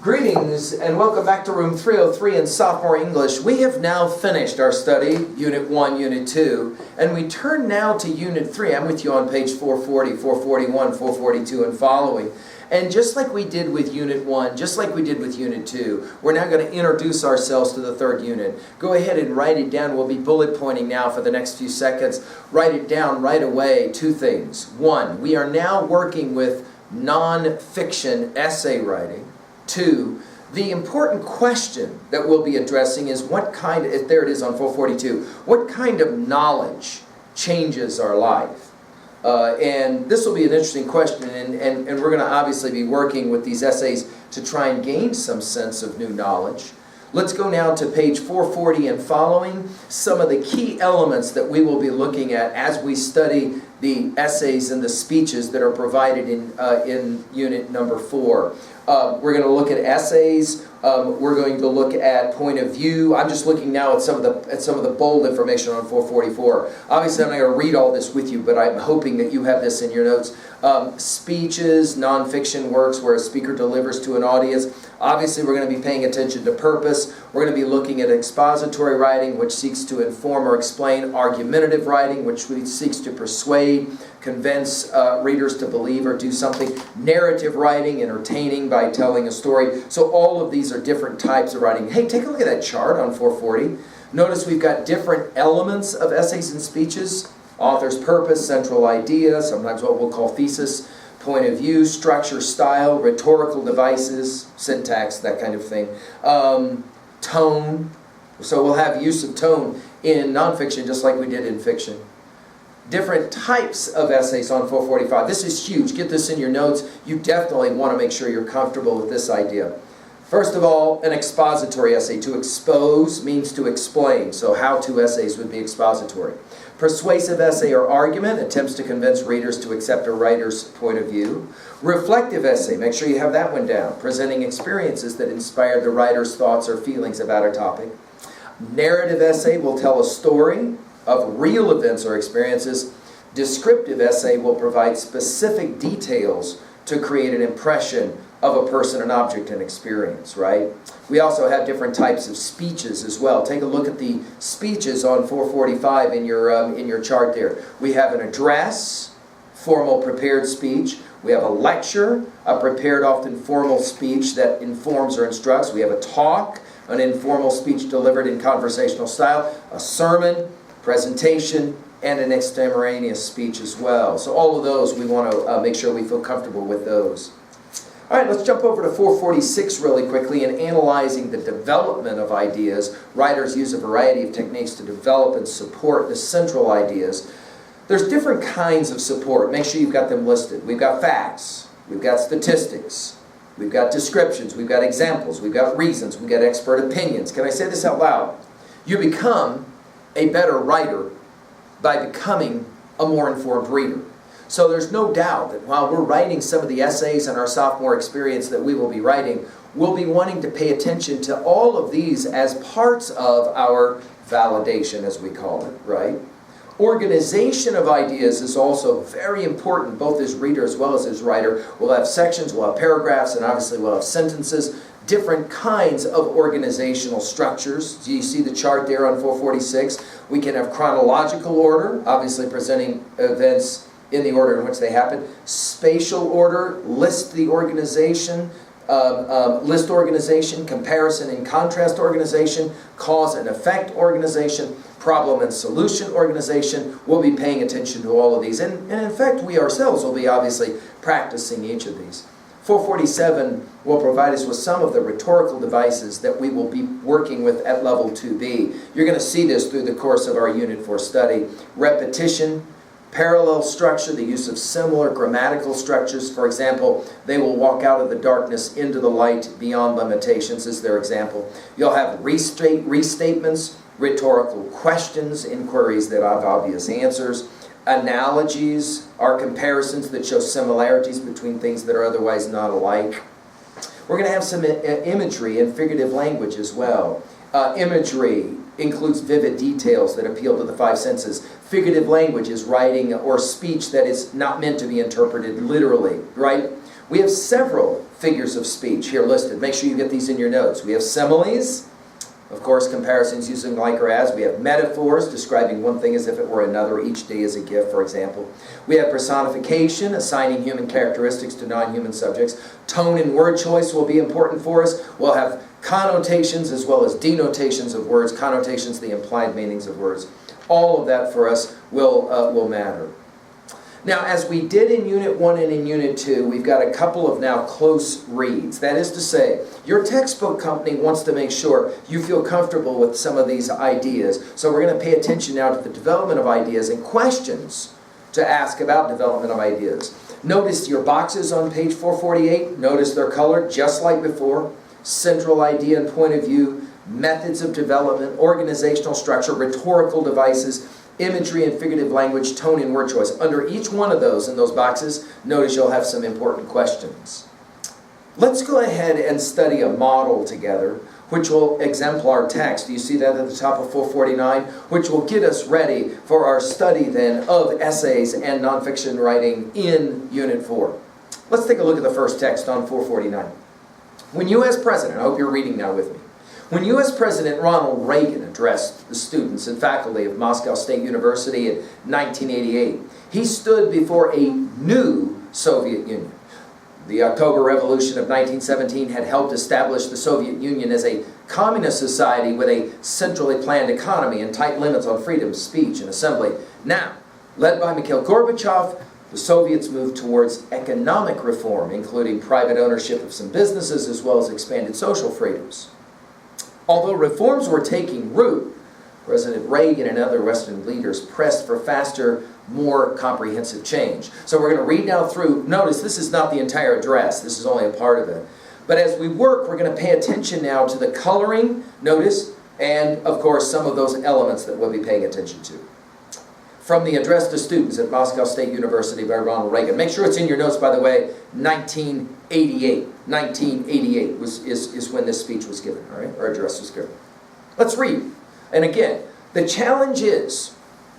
Greetings and welcome back to room 303 in sophomore English. We have now finished our study, Unit 1, Unit 2, and we turn now to Unit 3. I'm with you on page 440, 441, 442 and following. And just like we did with Unit 1, just like we did with Unit 2, we're now going to introduce ourselves to the third unit. Go ahead and write it down. We'll be bullet pointing now for the next few seconds. Write it down right away. Two things. One, we are now working with non-fiction essay writing. Two, the important question that we'll be addressing is what kind of, there it is on 442, what kind of knowledge changes our life? And this will be an interesting question, and we're going to obviously be working with these essays to try and gain some sense of new knowledge. Let's go now to page 440 and following, some of the key elements that we will be looking at as we study the essays and the speeches that are provided in unit number 4. We're going to look at essays. We're going to look at point of view. I'm just looking now at some of the bold information on 444. Obviously, I'm not going to read all this with you, but I'm hoping that you have this in your notes. Speeches, nonfiction works where a speaker delivers to an audience. Obviously, we're going to be paying attention to purpose. We're going to be looking at expository writing, which seeks to inform or explain. Argumentative writing, which seeks to persuade, convince readers to believe or do something. Narrative writing, entertaining by telling a story. So all of these are different types of writing. Hey, take a look at that chart on 440. Notice we've got different elements of essays and speeches. Author's purpose, central idea, sometimes what we'll call thesis, point of view, structure, style, rhetorical devices, syntax, that kind of thing. Tone. So we'll have use of tone in nonfiction just like we did in fiction. Different types of essays on 445. This is huge. Get this in your notes. You definitely want to make sure you're comfortable with this idea. First of all, an expository essay. To expose means to explain. So how-to essays would be expository. Persuasive essay or argument attempts to convince readers to accept a writer's point of view. Reflective essay, make sure you have that one down. Presenting experiences that inspired the writer's thoughts or feelings about a topic. Narrative essay will tell a story of real events or experiences. Descriptive essay will provide specific details to create an impression of a person, an object, an experience, right? We also have different types of speeches as well. Take a look at the speeches on 445 in your chart there. We have an address, formal prepared speech. We have a lecture, a prepared, often formal speech that informs or instructs. We have a talk, an informal speech delivered in conversational style, a sermon, presentation, and an extemporaneous speech as well. So all of those, we want to make sure we feel comfortable with those. All right, let's jump over to 446 really quickly. In analyzing the development of ideas, writers use a variety of techniques to develop and support the central ideas. There's different kinds of support. Make sure you've got them listed. We've got facts. We've got statistics. We've got descriptions. We've got examples. We've got reasons. We've got expert opinions. Can I say this out loud? You become a better writer by becoming a more informed reader. So there's no doubt that while we're writing some of the essays in our sophomore experience that we will be writing, we'll be wanting to pay attention to all of these as parts of our validation, as we call it, right? Organization of ideas is also very important, both as reader as well as writer. We'll have sections, we'll have paragraphs, and obviously we'll have sentences. Different kinds of organizational structures. Do you see the chart there on 446? We can have chronological order, obviously presenting events in the order in which they happen. Spatial order, list organization, comparison and contrast organization, cause and effect organization, problem and solution organization. We'll be paying attention to all of these. And in fact, we ourselves will be obviously practicing each of these. 447 will provide us with some of the rhetorical devices that we will be working with at level 2B. You're going to see this through the course of our Unit 4 study. Repetition, parallel structure, the use of similar grammatical structures. For example, they will walk out of the darkness into the light beyond limitations is their example. You'll have restatements, rhetorical questions, inquiries that have obvious answers. Analogies are comparisons that show similarities between things that are otherwise not alike. We're going to have some imagery and figurative language as well. Imagery includes vivid details that appeal to the five senses. Figurative language is writing or speech that is not meant to be interpreted literally, right? We have several figures of speech here listed. Make sure you get these in your notes. We have similes, of course, comparisons using like or as. We have metaphors, describing one thing as if it were another. Each day is a gift, for example. We have personification, assigning human characteristics to non-human subjects. Tone and word choice will be important for us. We'll have connotations as well as denotations of words. Connotations, the implied meanings of words. All of that for us will matter. Now, as we did in Unit 1 and in Unit 2, we've got a couple of now close reads. That is to say, your textbook company wants to make sure you feel comfortable with some of these ideas. So we're going to pay attention now to the development of ideas and questions to ask about development of ideas. Notice your boxes on page 448. Notice they're colored just like before. Central idea and point of view, methods of development, organizational structure, rhetorical devices, imagery and figurative language, tone and word choice. Under each one of those in those boxes, notice you'll have some important questions. Let's go ahead and study a model together, which will exemplar text. Do you see that at the top of 449? Which will get us ready for our study then of essays and nonfiction writing in Unit 4. Let's take a look at the first text on 449. When U.S. President, I hope you're reading now with me. When U.S. President Ronald Reagan addressed the students and faculty of Moscow State University in 1988, he stood before a new Soviet Union. The October Revolution of 1917 had helped establish the Soviet Union as a communist society with a centrally planned economy and tight limits on freedom of speech and assembly. Now, led by Mikhail Gorbachev, the Soviets moved towards economic reform, including private ownership of some businesses as well as expanded social freedoms. Although reforms were taking root, President Reagan and other Western leaders pressed for faster, more comprehensive change. So we're going to read now through. Notice this is not the entire address. This is only a part of it. But as we work, we're going to pay attention now to the coloring, notice, and of course some of those elements that we'll be paying attention to. From the address to students at Moscow State University by Ronald Reagan. Make sure it's in your notes, by the way, 1988. 1988 is when this speech was given, all right, or address was given. Let's read. And again, the challenge is,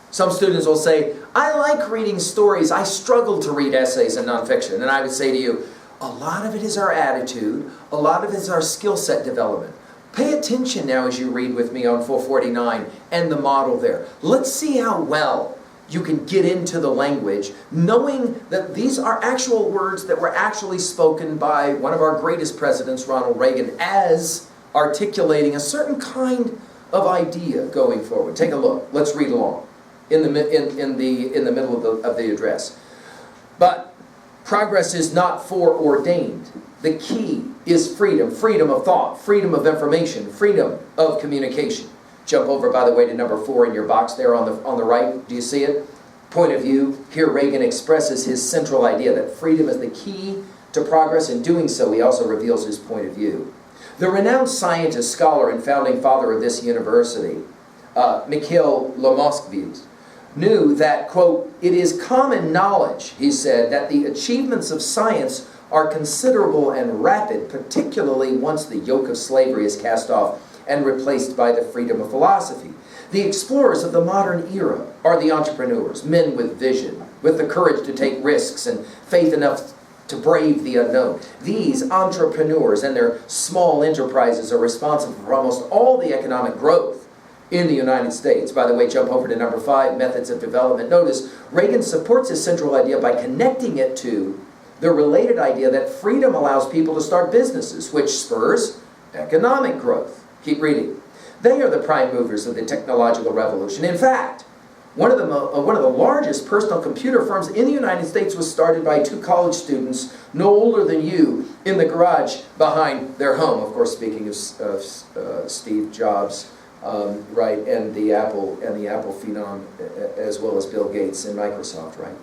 some students will say, I like reading stories, I struggle to read essays and nonfiction. And I would say to you, a lot of it is our attitude, a lot of it is our skill set development. Pay attention now as you read with me on 449 and the model there. Let's see how well you can get into the language, knowing that these are actual words that were actually spoken by one of our greatest presidents, Ronald Reagan, as articulating a certain kind of idea going forward. Take a look. Let's read along in the middle of the address. But progress is not foreordained. The key is freedom. Freedom of thought, freedom of information, freedom of communication. Jump over, by the way, to number 4 in your box there on the right. Do you see it? Point of view. Here Reagan expresses his central idea that freedom is the key to progress. In doing so, he also reveals his point of view. The renowned scientist, scholar, and founding father of this university, Mikhail Lomonosov, knew that, quote, it is common knowledge, he said, that the achievements of science are considerable and rapid, particularly once the yoke of slavery is cast off and replaced by the freedom of philosophy. The explorers of the modern era are the entrepreneurs, men with vision, with the courage to take risks and faith enough to brave the unknown. These entrepreneurs and their small enterprises are responsible for almost all the economic growth in the United States. By the way, jump over to number 5, methods of development. Notice, Reagan supports his central idea by connecting it to the related idea that freedom allows people to start businesses, which spurs economic growth. Keep reading. They are the prime movers of the technological revolution. In fact, one of the largest personal computer firms in the United States was started by 2 college students, no older than you, in the garage behind their home. Of course, speaking of Steve Jobs, right, and the Apple phenom, as well as Bill Gates and Microsoft, right?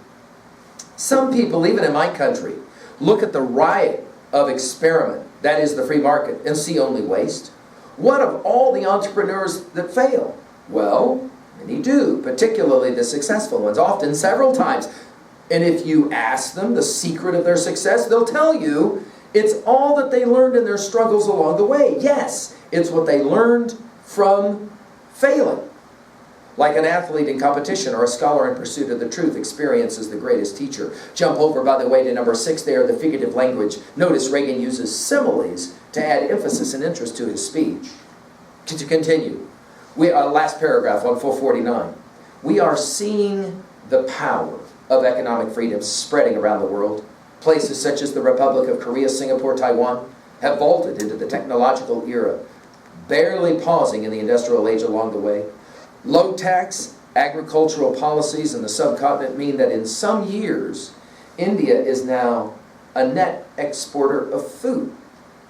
Some people, even in my country, look at the riot of experiment, that is the free market, and see only waste. What of all the entrepreneurs that fail? Well, many do, particularly the successful ones, often several times. And if you ask them the secret of their success, they'll tell you it's all that they learned in their struggles along the way. Yes, it's what they learned from failing. Like an athlete in competition or a scholar in pursuit of the truth, experience is the greatest teacher. Jump over, by the way, to number 6 there, the figurative language. Notice Reagan uses similes to add emphasis and interest to his speech. To continue, last paragraph on 449. We are seeing the power of economic freedom spreading around the world. Places such as the Republic of Korea, Singapore, Taiwan have vaulted into the technological era, barely pausing in the industrial age along the way. Low tax agricultural policies in the subcontinent mean that in some years, India is now a net exporter of food.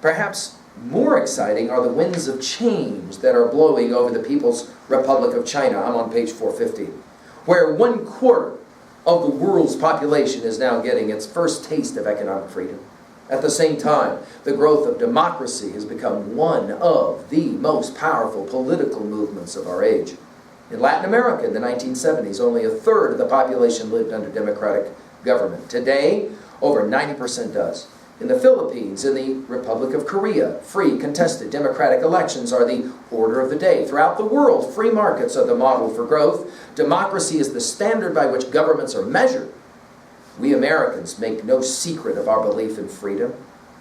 Perhaps more exciting are the winds of change that are blowing over the People's Republic of China. I'm on page 450, where 1/4 of the world's population is now getting its first taste of economic freedom. At the same time, the growth of democracy has become one of the most powerful political movements of our age. In Latin America in the 1970s, only 1/3 of the population lived under democratic government. Today, over 90% does. In the Philippines, in the Republic of Korea, free, contested, democratic elections are the order of the day. Throughout the world, free markets are the model for growth. Democracy is the standard by which governments are measured. We Americans make no secret of our belief in freedom.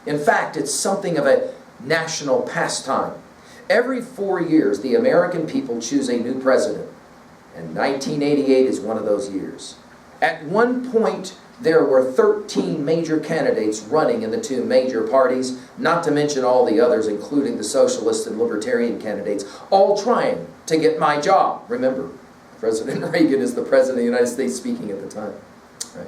In fact, it's something of a national pastime. Every 4 years, the American people choose a new president, and 1988 is one of those years. At one point, there were 13 major candidates running in the two major parties, not to mention all the others, including the socialist and libertarian candidates, all trying to get my job. Remember, President Reagan is the President of the United States speaking at the time. Right?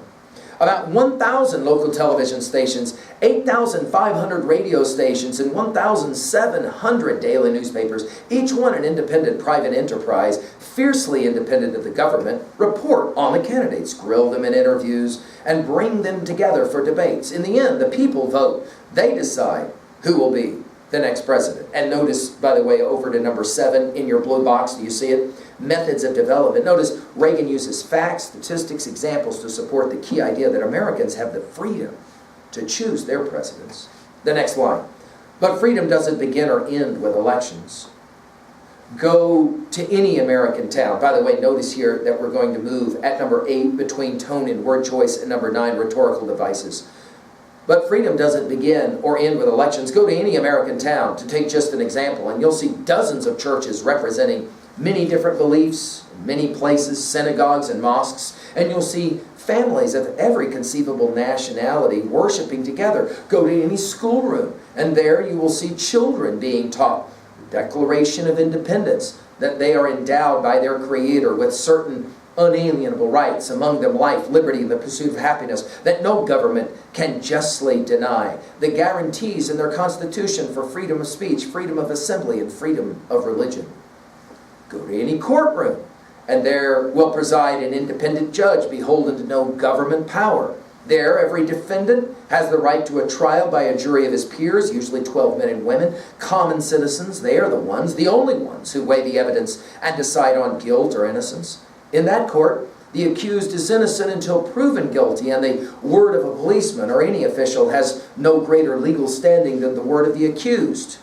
About 1,000 local television stations, 8,500 radio stations, and 1,700 daily newspapers, each one an independent private enterprise, fiercely independent of the government, report on the candidates, grill them in interviews, and bring them together for debates. In the end, the people vote. They decide who will be the next president. And notice, by the way, over to number 7 in your blue box, do you see it? Methods of development. Notice Reagan uses facts, statistics, examples to support the key idea that Americans have the freedom to choose their presidents. The next line. But freedom doesn't begin or end with elections. Go to any American town. By the way, notice here that we're going to move at number 8 between tone and word choice, and number 9, rhetorical devices. But freedom doesn't begin or end with elections. Go to any American town, to take just an example, and you'll see dozens of churches representing many different beliefs, many places, synagogues and mosques, and you'll see families of every conceivable nationality worshiping together. Go to any schoolroom, and there you will see children being taught the Declaration of Independence, that they are endowed by their Creator with certain unalienable rights, among them life, liberty, and the pursuit of happiness, that no government can justly deny. The guarantees in their Constitution for freedom of speech, freedom of assembly, and freedom of religion. Go to any courtroom, and there will preside an independent judge beholden to no government power. There, every defendant has the right to a trial by a jury of his peers, usually 12 men and women, common citizens. They are the ones, the only ones, who weigh the evidence and decide on guilt or innocence. In that court, the accused is innocent until proven guilty, and the word of a policeman or any official has no greater legal standing than the word of the accused.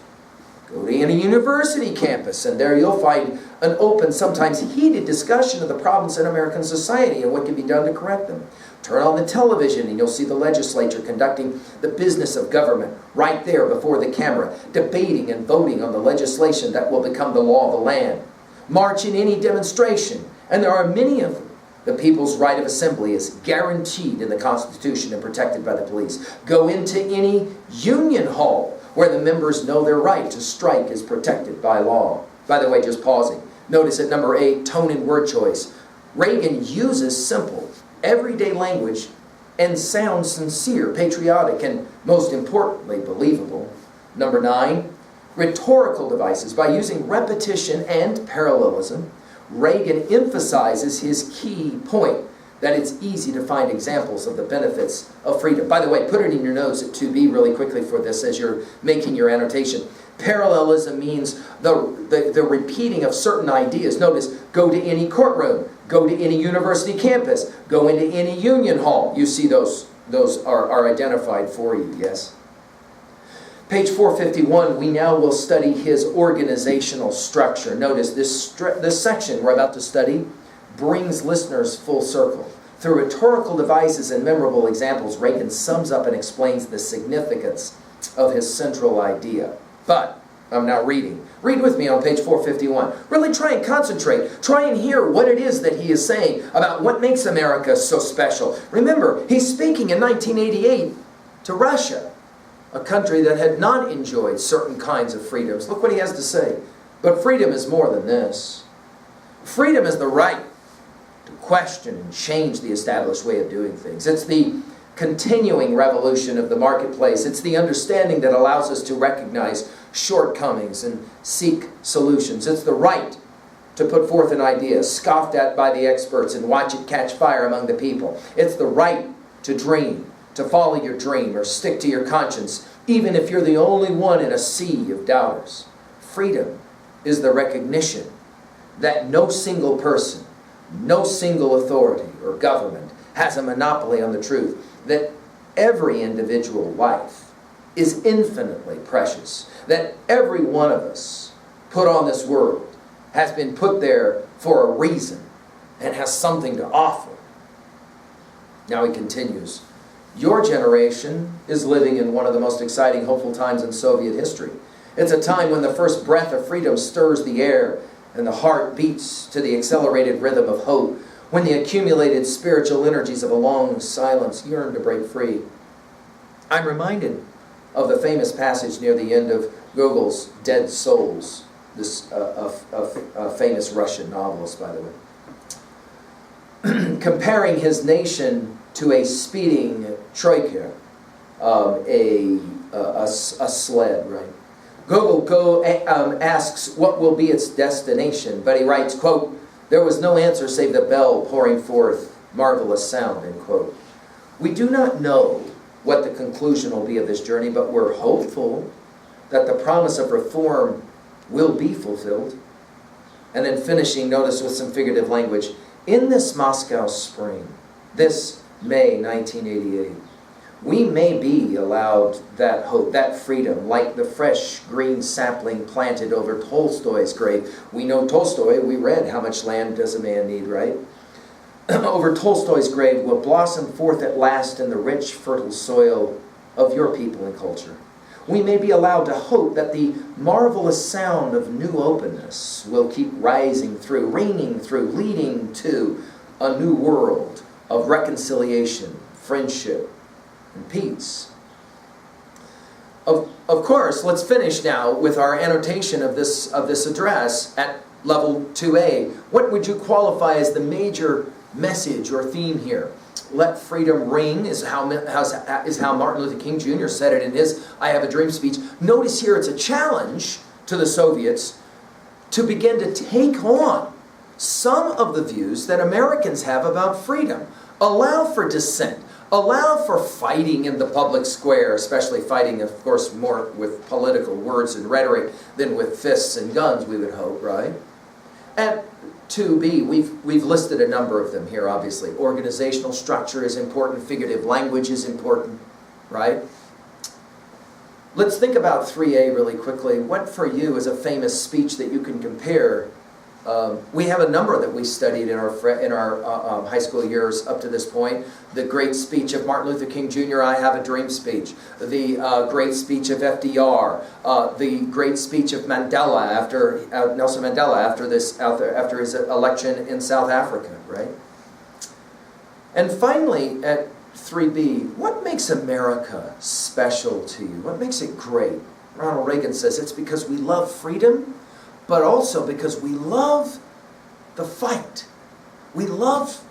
Go to any university campus, and there you'll find an open, sometimes heated discussion of the problems in American society and what can be done to correct them. Turn on the television and you'll see the legislature conducting the business of government right there before the camera, debating and voting on the legislation that will become the law of the land. March in any demonstration, and there are many of them. The people's right of assembly is guaranteed in the Constitution and protected by the police. Go into any union hall where the members know their right to strike is protected by law. By the way, just pausing. Notice at number 8, tone and word choice. Reagan uses simple, everyday language and sounds sincere, patriotic, and most importantly, believable. Number 9, rhetorical devices. By using repetition and parallelism, Reagan emphasizes his key point, that it's easy to find examples of the benefits of freedom. By the way, put it in your notes at 2B really quickly for this as you're making your annotation. Parallelism means the repeating of certain ideas. Notice, go to any courtroom, go to any university campus, go into any union hall. You see those are identified for you, yes? Page 451, we now will study his organizational structure. Notice this section we're about to study brings listeners full circle. Through rhetorical devices and memorable examples, Reagan sums up and explains the significance of his central idea. But I'm now reading. Read with me on page 451. Really try and concentrate. Try and hear what it is that he is saying about what makes America so special. Remember, he's speaking in 1988 to Russia, a country that had not enjoyed certain kinds of freedoms. Look what he has to say. But freedom is more than this. Freedom is the right to question and change the established way of doing things. It's the continuing revolution of the marketplace. It's the understanding that allows us to recognize shortcomings and seek solutions. It's the right to put forth an idea scoffed at by the experts and watch it catch fire among the people. It's the right to dream, to follow your dream or stick to your conscience, even if you're the only one in a sea of doubters. Freedom is the recognition that no single person, no single authority or government has a monopoly on the truth, that every individual life is infinitely precious, that every one of us put on this world has been put there for a reason and has something to offer. Now he continues, your generation is living in one of the most exciting, hopeful times in Soviet history. It's a time when the first breath of freedom stirs the air and the heart beats to the accelerated rhythm of hope, when the accumulated spiritual energies of a long silence yearn to break free. I'm reminded of the famous passage near the end of Gogol's Dead Souls, this famous Russian novelist, by the way, comparing his nation to a speeding troika, a sled, right? Gogol asks what will be its destination, but he writes, quote, there was no answer save the bell pouring forth marvelous sound, end quote. We do not know what the conclusion will be of this journey, but we're hopeful that the promise of reform will be fulfilled. And then finishing, notice with some figurative language, in this Moscow spring, this May 1988, we may be allowed that hope, that freedom, like the fresh green sapling planted over Tolstoy's grave. We know Tolstoy, we read How Much Land Does a Man Need, right? Over Tolstoy's grave will blossom forth at last in the rich, fertile soil of your people and culture. We may be allowed to hope that the marvelous sound of new openness will keep rising through, ringing through, leading to a new world of reconciliation, friendship, and peace. Of course, let's finish now with our annotation of this address at level 2A. What would you qualify as the major message or theme here? Let freedom ring is how Martin Luther King Jr. said it in his I Have a Dream speech. Notice here it's a challenge to the Soviets to begin to take on some of the views that Americans have about freedom. Allow for dissent. Allow for fighting in the public square, especially fighting, of course, more with political words and rhetoric than with fists and guns, we would hope, right? At 2B, we've listed a number of them here, obviously. Organizational structure is important. Figurative language is important, right? Let's think about 3A really quickly. What for you is a famous speech that you can compare? We have a number that we studied in our high school years up to this point. The great speech of Martin Luther King Jr., I Have a Dream speech. The great speech of FDR. The great speech of Mandela Nelson Mandela after his election in South Africa, right? And finally, at 3B, what makes America special to you? What makes it great? Ronald Reagan says it's because we love freedom, but also because we love the fight. We love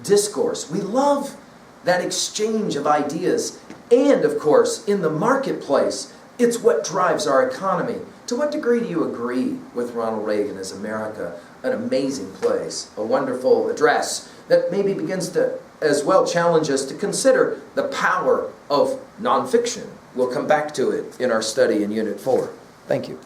discourse. We love that exchange of ideas. And, of course, in the marketplace, it's what drives our economy. To what degree do you agree with Ronald Reagan as America an amazing place, a wonderful address that maybe begins to as well challenge us to consider the power of nonfiction? We'll come back to it in our study in Unit 4. Thank you.